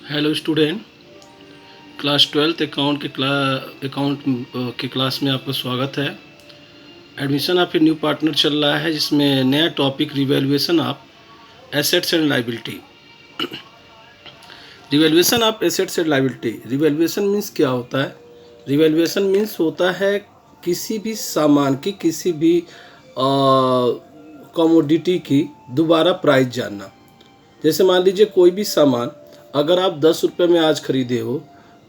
Hello student, class 12th account के class में आपका स्वागत है। Admission of a new partner चल रहा है जिसमें नया topic revaluation of assets and liability. Revaluation of assets and liability. Revaluation means क्या होता है? रिवैल्यूएशन मीन्स होता है किसी भी सामान की, किसी भी कमोडिटी की दोबारा प्राइस जानना। जैसे मान लीजिए कोई भी सामान अगर आप 10 रुपये में आज खरीदे हो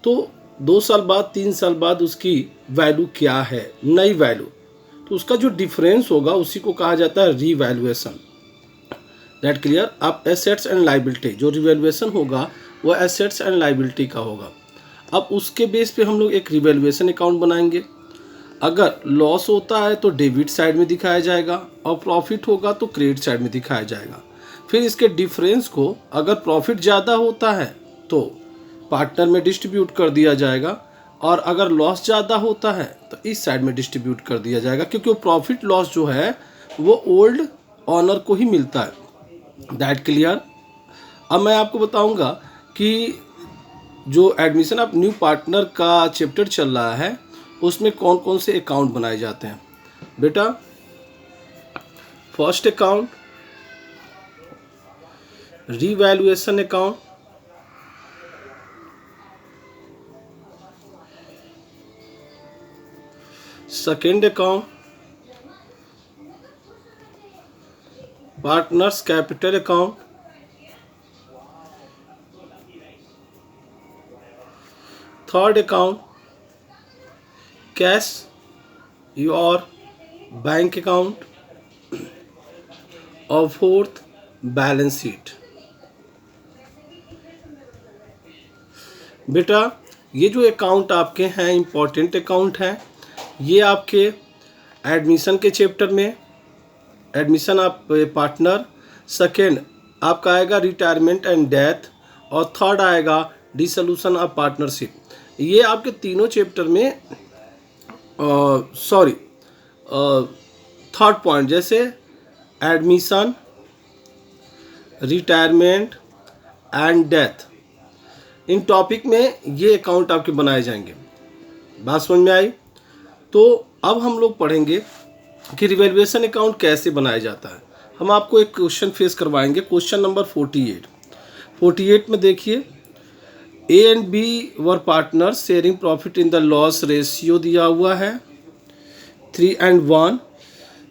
तो 2 साल बाद 3 साल बाद उसकी वैल्यू क्या है, नई वैल्यू, तो उसका जो डिफरेंस होगा उसी को कहा जाता है रीवैल्यूएशन। That clear. आप एसेट्स एंड लायबिलिटी, जो रिवैल्यूएशन होगा वो एसेट्स एंड लायबिलिटी का होगा। अब उसके बेस पे हम लोग एक रिवैल्यूएशन अकाउंट बनाएंगे। अगर लॉस होता है तो डेबिट साइड में दिखाया जाएगा और प्रॉफिट होगा तो क्रेडिट साइड में दिखाया जाएगा। फिर इसके डिफरेंस को अगर प्रॉफिट ज़्यादा होता है तो पार्टनर में डिस्ट्रीब्यूट कर दिया जाएगा और अगर लॉस ज़्यादा होता है तो इस साइड में डिस्ट्रीब्यूट कर दिया जाएगा, क्योंकि वो प्रॉफिट लॉस जो है वो ओल्ड ऑनर को ही मिलता है। That clear. अब मैं आपको बताऊंगा कि जो एडमिशन ऑफ न्यू पार्टनर का चैप्टर चल रहा है उसमें कौन कौन से अकाउंट बनाए जाते हैं। बेटा, first account revaluation account, second account partners capital account, third account cash your bank account और फोर्थ बैलेंस शीट। बेटा, ये जो अकाउंट आपके हैं इम्पॉर्टेंट अकाउंट हैं। ये आपके एडमिशन के चैप्टर में एडमिशन ऑफ पार्टनर, सेकेंड आपका आएगा रिटायरमेंट एंड डेथ और थर्ड आएगा डिसोल्यूशन ऑफ पार्टनरशिप। ये आपके तीनों चैप्टर में थर्ड पॉइंट जैसे admission, retirement and death, in topic में ये अकाउंट आपके बनाए जाएंगे। बात समझ में आई? तो अब हम लोग पढ़ेंगे कि रिवैल्यूएशन अकाउंट कैसे बनाया जाता है। हम आपको एक क्वेश्चन फेस करवाएंगे, क्वेश्चन नंबर 48 में देखिए, A and B were partner sharing profit in the loss ratio दिया हुआ है 3:1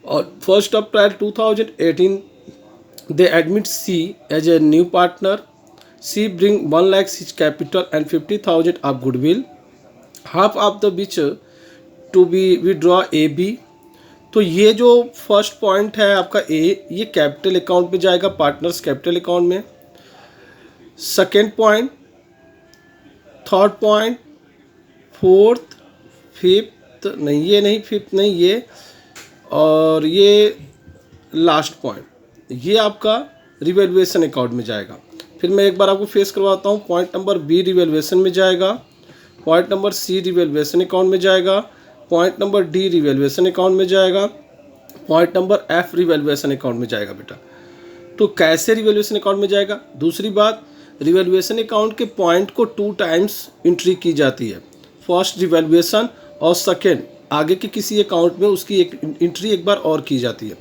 और 1 अप्रैल 2018 they admit C as a new partner. C bring 1 lakh his capital and 50,000 of goodwill, half of the which to be withdraw AB। तो ये जो first point है आपका ए, ये कैपिटल अकाउंट में जाएगा, पार्टनर्स कैपिटल अकाउंट में। Second point, third point, fourth, fifth नहीं, ये नहीं, फिफ्थ नहीं, ये और ये लास्ट पॉइंट, ये आपका रिवैल्यूएशन अकाउंट में जाएगा। फिर मैं एक बार आपको फेस करवाता हूँ। पॉइंट नंबर बी रिवैल्यूएशन में जाएगा, point number C revaluation account में जाएगा, point number D revaluation account में जाएगा, point number F revaluation account में जाएगा। बेटा, तो कैसे रिवैल्यूएशन अकाउंट में जाएगा? दूसरी बात, रिवैल्यूएशन अकाउंट के पॉइंट को 2 टाइम्स एंट्री की जाती है, फर्स्ट रिवैल्यूएशन और सेकेंड आगे के किसी अकाउंट में उसकी एक एंट्री एक बार और की जाती है।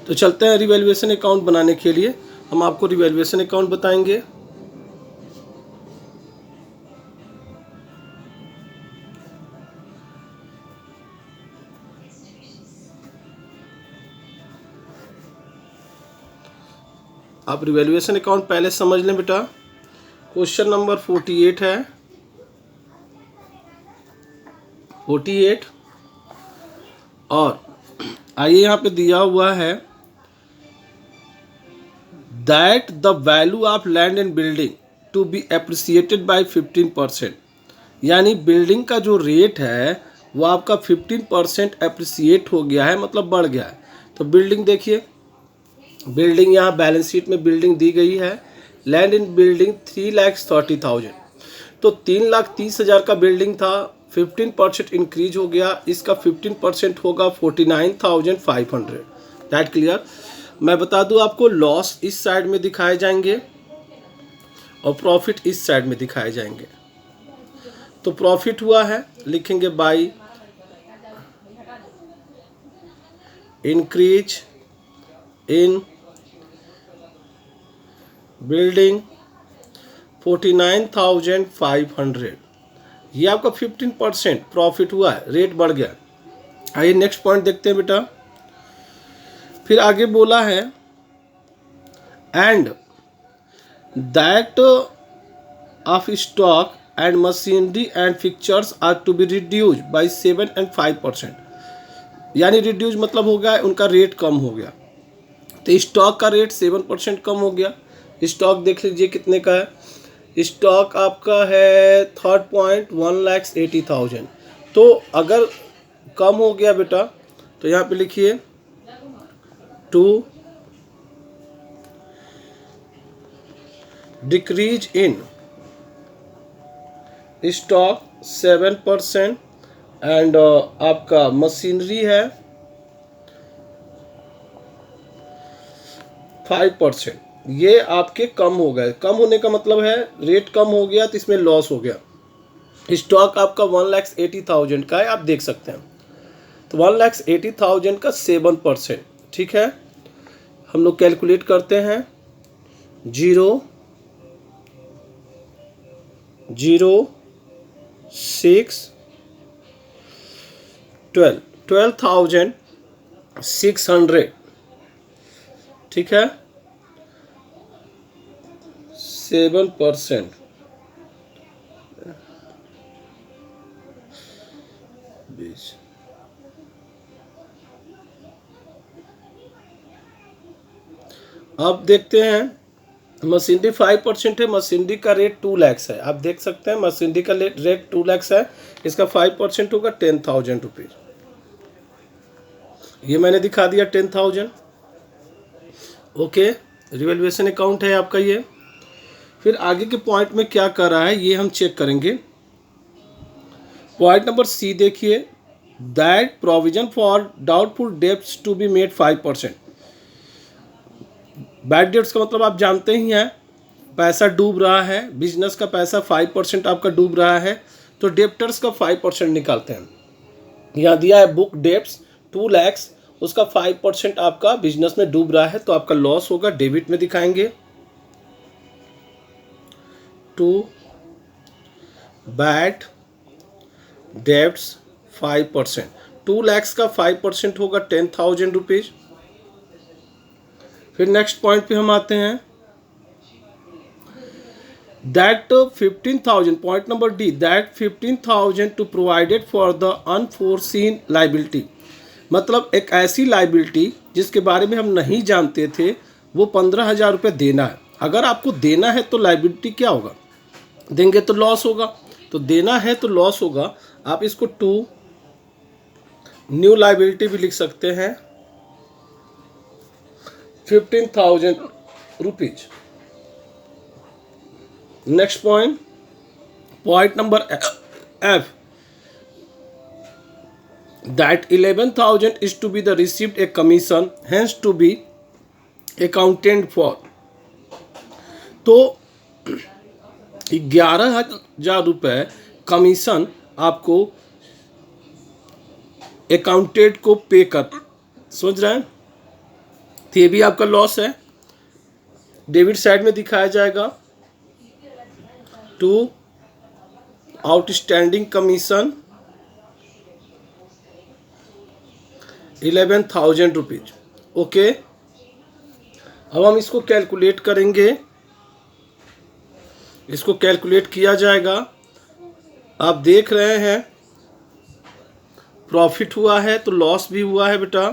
तो चलते हैं रिवैल्यूएशन अकाउंट बनाने के लिए, हम आपको रिवैल्यूएशन अकाउंट बताएंगे। आप रिवैल्यूएशन अकाउंट पहले समझ लें बेटा। क्वेश्चन नंबर 48 है, 48 और आइए यहाँ पे दिया हुआ है that the value of land and building to be appreciated by 15%, यानी बिल्डिंग का जो रेट है वो आपका 15% एप्रिसिएट हो गया है, मतलब बढ़ गया है। तो बिल्डिंग देखिए, बिल्डिंग यहाँ बैलेंस शीट में बिल्डिंग दी गई है, लैंड इन बिल्डिंग 3,30,000, तो 3,30,000 का बिल्डिंग था, 15% इंक्रीज हो गया, इसका 15% होगा 49,500। That clear. मैं बता दूं आपको, लॉस इस साइड में दिखाए जाएंगे और प्रॉफिट इस साइड में दिखाए जाएंगे। तो प्रॉफिट हुआ है, लिखेंगे बाई इंक्रीज इन बिल्डिंग 49,500, ये आपका 15% प्रॉफिट हुआ है, रेट बढ़ गया। आइए नेक्स्ट पॉइंट देखते हैं बेटा। फिर आगे बोला है and that of stock and machinery and fixtures are to be reduced by 7 and 5%, यानी रिड्यूज मतलब हो गया उनका रेट कम हो गया। तो स्टॉक का रेट 7% कम हो गया। स्टॉक देख लीजिए कितने का है, स्टॉक आपका है 3.1,80,000। तो अगर कम हो गया बेटा तो यहाँ पे लिखिए to decrease in stock 7% and आपका मशीनरी है 5%, ये आपके कम हो गए। कम होने का मतलब है रेट कम हो गया तो इसमें लॉस हो गया। स्टॉक आपका 1,80,000 का है, आप देख सकते हैं। तो 1,80,000 का 7%, ठीक है। हम लोग कैलकुलेट करते हैं 12,600, ठीक है। 7%, अब देखते हैं मशीनरी 5% है, मशीनरी का रेट 2 लाख है, आप देख सकते हैं मशीनरी का रेट 2 लाख है, इसका 5% होगा 10,000 रुपीज। ये मैंने दिखा दिया 10,000। ओके, रिवैल्यूएशन अकाउंट है आपका ये। फिर आगे के पॉइंट में क्या कर रहा है ये हम चेक करेंगे। पॉइंट नंबर सी देखिए, that provision for doubtful debts to be made 5%। Bad debts का मतलब आप जानते ही हैं, पैसा डूब रहा है, बिजनेस का पैसा 5% आपका डूब रहा है, तो डेप्टर्स का 5% निकालते हैं। यहाँ दिया है बुक डेब्ट्स 2 लाख, उसका 5% आपका बिजनेस में डूब रहा है, तो आपका लॉस होगा, डेबिट में दिखाएंगे। टू बैड डेब्ट्स 5%, 2 लाख का 5% होगा 10,000 रुपीज। फिर नेक्स्ट पॉइंट पे हम आते हैं, that 15,000, point number D, that 15,000 to provided for the unforeseen liability, मतलब एक ऐसी लाइबिलिटी जिसके बारे में हम नहीं जानते थे, वो 15,000 रुपये देना है। अगर आपको देना है तो लाइबिलिटी क्या होगा, देंगे तो लॉस होगा, तो देना है तो लॉस होगा। आप इसको टू न्यू लाइबिलिटी भी लिख सकते हैं, 15,000 rupees. Next point, point number F, that 11,000 is to be the received a commission, hence to be accounted for. तो 11,000 रुपये कमीशन आपको अकाउंटेंट को पे कर, समझ रहे हैं, तो ये भी आपका लॉस है। डेबिट साइड में दिखाया जाएगा to outstanding commission 11,000 rupees. Okay, अब हम इसको कैलकुलेट करेंगे, इसको कैलकुलेट किया जाएगा। आप देख रहे हैं प्रॉफिट हुआ है तो लॉस भी हुआ है बेटा।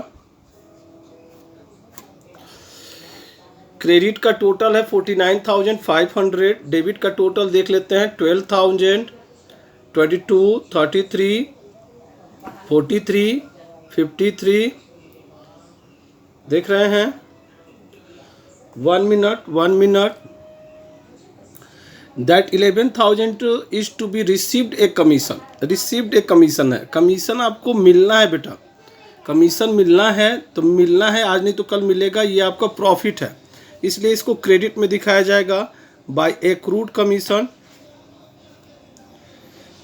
क्रेडिट का टोटल है 49,500, डेबिट का टोटल देख लेते हैं 12,000, 22, 33, 43, 53, देख रहे हैं। 1 minute, that 11,000 is to be received a commission, received a commission है, कमीशन आपको मिलना है बेटा, कमीशन मिलना है तो मिलना है, आज नहीं तो कल मिलेगा, ये आपका प्रॉफिट है, इसलिए इसको क्रेडिट में दिखाया जाएगा। बाय एक्रूड कमीशन,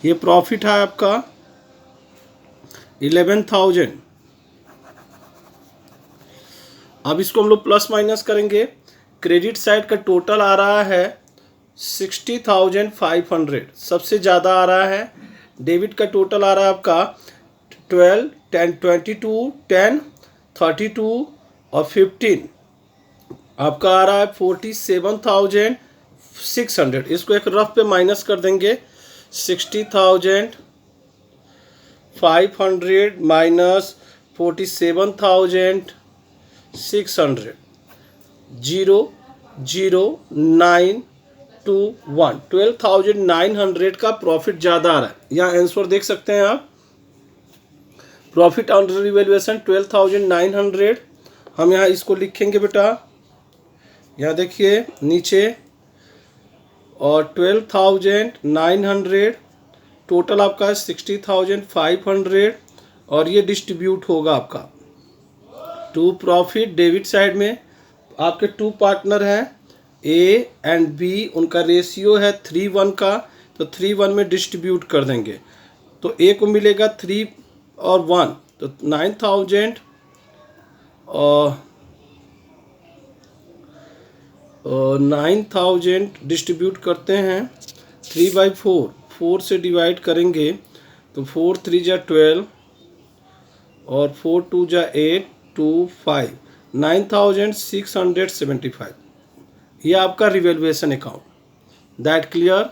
ये प्रॉफिट है आपका 11,000। अब इसको हम लोग प्लस माइनस करेंगे। क्रेडिट साइड का टोटल आ रहा है 60,500, सबसे ज़्यादा आ रहा है। डेबिट का टोटल आ रहा है आपका 12, 10, 22, 10, 32 और 15, आपका आ रहा है 47,600। इसको एक रफ पे माइनस कर देंगे। 60,500 माइनस 47,600, 00921, 12,900 का प्रॉफिट ज़्यादा आ रहा है। यहाँ आंसर देख सकते हैं आप, प्रॉफिट अंडर रिवैल्यूएशन 12,900। हम यहाँ इसको लिखेंगे बेटा, यहाँ देखिए नीचे, और 12,900 टोटल आपका 60,500, और ये डिस्ट्रीब्यूट होगा आपका टू प्रॉफिट। डेबिट साइड में आपके टू पार्टनर हैं ए एंड बी, उनका रेशियो है 3:1 का, तो 3:1 में डिस्ट्रीब्यूट कर देंगे। तो ए को मिलेगा 3 और 1, तो 9,000 और 9,000 डिस्ट्रीब्यूट करते हैं 3/4, 4 से डिवाइड करेंगे तो 4 3 जा 12 और 4 2 जा 8, 2 5, 9,675। ये आपका रिवैल्यूएशन अकाउंट। That clear?